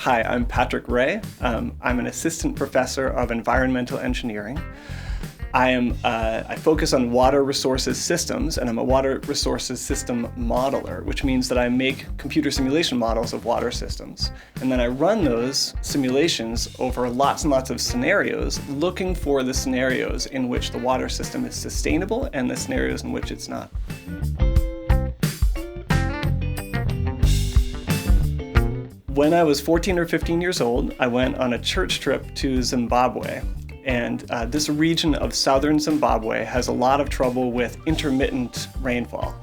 Hi, I'm Patrick Ray. I'm an assistant professor of environmental engineering. I focus on water resources systems, and I'm a water resources system modeler, which means that I make computer simulation models of water systems. And then I run those simulations over lots and lots of scenarios, looking for the scenarios in which the water system is sustainable and the scenarios in which it's not. When I was 14 or 15 years old, I went on a church trip to Zimbabwe. And this region of southern Zimbabwe has a lot of trouble with intermittent rainfall.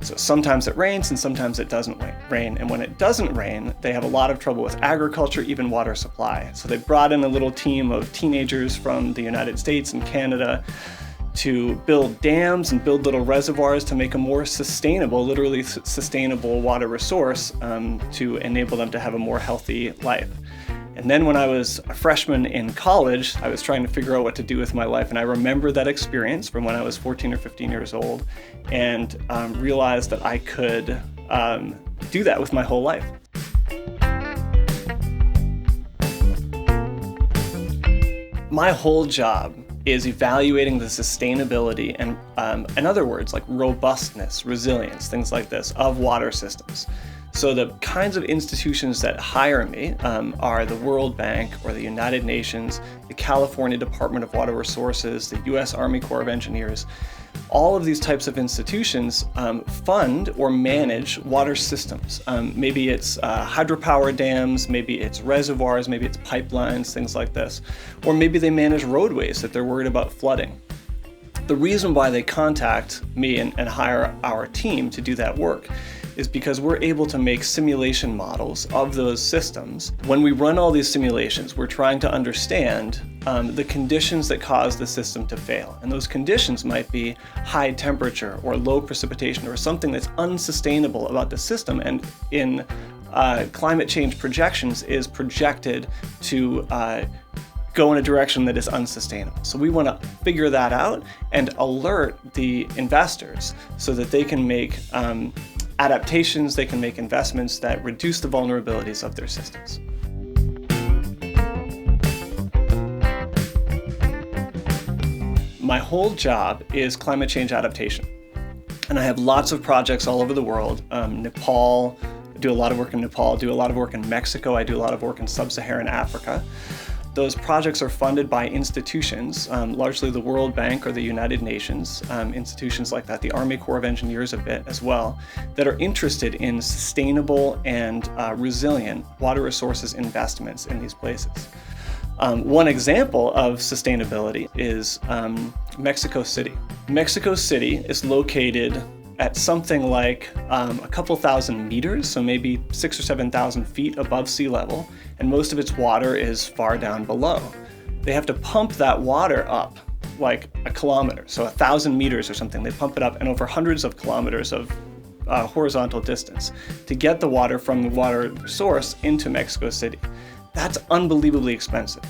So sometimes it rains and sometimes it doesn't rain. And when it doesn't rain, they have a lot of trouble with agriculture, even water supply. So they brought in a little team of teenagers from the United States and Canada to build dams and build little reservoirs to make a more sustainable, literally sustainable water resource to enable them to have a more healthy life. And then when I was a freshman in college, I was trying to figure out what to do with my life. And I remember that experience from when I was 14 or 15 years old and realized that I could do that with my whole life. My whole job is evaluating the sustainability and, in other words, like robustness, resilience, things like this, of water systems. So the kinds of institutions that hire me are the World Bank or the United Nations, the California Department of Water Resources, the U.S. Army Corps of Engineers. All of these types of institutions fund or manage water systems. Maybe it's hydropower dams, maybe it's reservoirs, maybe it's pipelines, things like this. Or maybe they manage roadways that they're worried about flooding. The reason why they contact me and hire our team to do that work is because we're able to make simulation models of those systems. When we run all these simulations, we're trying to understand the conditions that cause the system to fail. And those conditions might be high temperature or low precipitation or something that's unsustainable about the system, and in climate change projections is projected to go in a direction that is unsustainable. So we want to figure that out and alert the investors so that they can make adaptations, they can make investments that reduce the vulnerabilities of their systems. My whole job is climate change adaptation. And I have lots of projects all over the world. Nepal, I do a lot of work in Nepal, I do a lot of work in Mexico, I do a lot of work in sub-Saharan Africa. Those projects are funded by institutions, largely the World Bank or the United Nations, institutions like that, the Army Corps of Engineers a bit as well, that are interested in sustainable and resilient water resources investments in these places. One example of sustainability is Mexico City. Mexico City is located at something like a couple thousand meters, so maybe 6,000 or 7,000 feet above sea level, and most of its water is far down below. They have to pump that water up like a kilometer, so 1,000 meters or something. They pump it up and over hundreds of kilometers of horizontal distance to get the water from the water source into Mexico City. That's unbelievably expensive.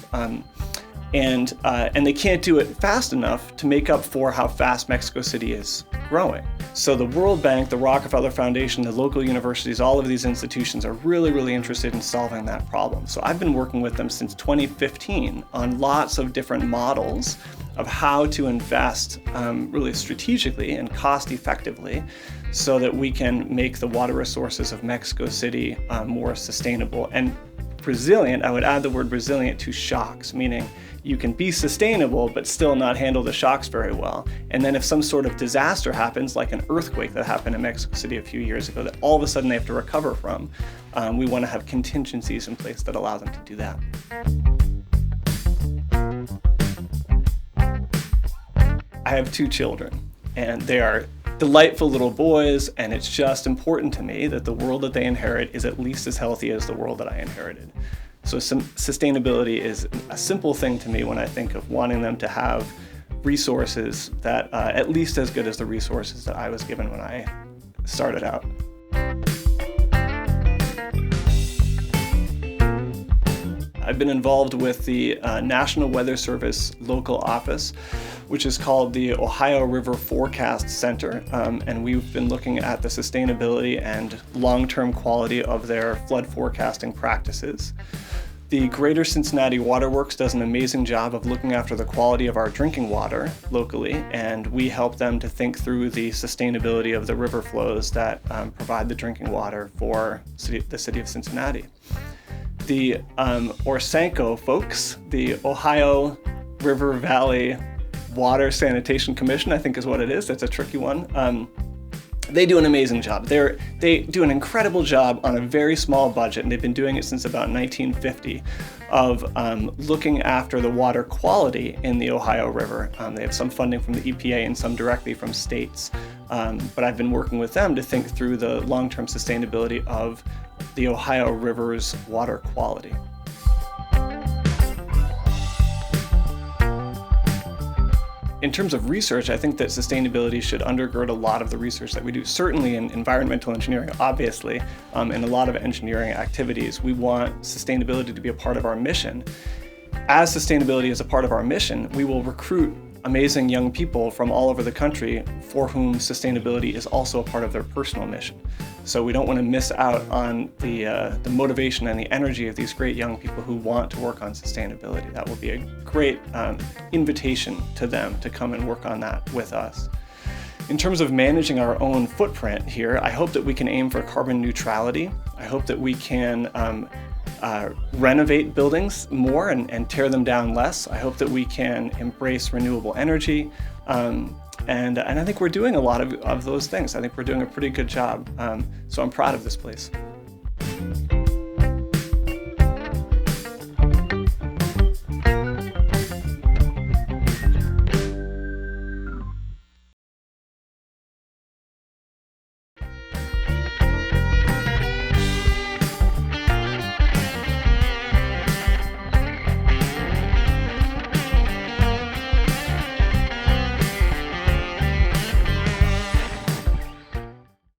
And they can't do it fast enough to make up for how fast Mexico City is growing. So the World Bank, the Rockefeller Foundation, the local universities, all of these institutions are really, really interested in solving that problem. So I've been working with them since 2015 on lots of different models of how to invest really strategically and cost effectively so that we can make the water resources of Mexico City more sustainable and resilient. I would add the word resilient to shocks, meaning you can be sustainable but still not handle the shocks very well. And then if some sort of disaster happens, like an earthquake that happened in Mexico City a few years ago that all of a sudden they have to recover from, we want to have contingencies in place that allow them to do that. I have 2 children, and they are delightful little boys, and it's just important to me that the world that they inherit is at least as healthy as the world that I inherited. So sustainability is a simple thing to me when I think of wanting them to have resources that at least as good as the resources that I was given when I started out. I've been involved with the National Weather Service local office, which is called the Ohio River Forecast Center, and we've been looking at the sustainability and long-term quality of their flood forecasting practices. The Greater Cincinnati Waterworks does an amazing job of looking after the quality of our drinking water locally, and we help them to think through the sustainability of the river flows that provide the drinking water for the city of Cincinnati. The Orsanco folks, the Ohio River Valley Water Sanitation Commission, I think is what it is. That's a tricky one. They do an amazing job. They do an incredible job on a very small budget, and they've been doing it since about 1950, of looking after the water quality in the Ohio River. They have some funding from the EPA and some directly from states, but I've been working with them to think through the long-term sustainability of the Ohio River's water quality. In terms of research, I think that sustainability should undergird a lot of the research that we do, certainly in environmental engineering, obviously, in a lot of engineering activities. We want sustainability to be a part of our mission. As sustainability is a part of our mission, we will recruit amazing young people from all over the country for whom sustainability is also a part of their personal mission. So we don't want to miss out on the motivation and the energy of these great young people who want to work on sustainability. That will be a great invitation to them to come and work on that with us. In terms of managing our own footprint here, I hope that we can aim for carbon neutrality. I hope that we can renovate buildings more and tear them down less. I hope that we can embrace renewable energy. And I think we're doing a lot of those things. I think we're doing a pretty good job. So I'm proud of this place.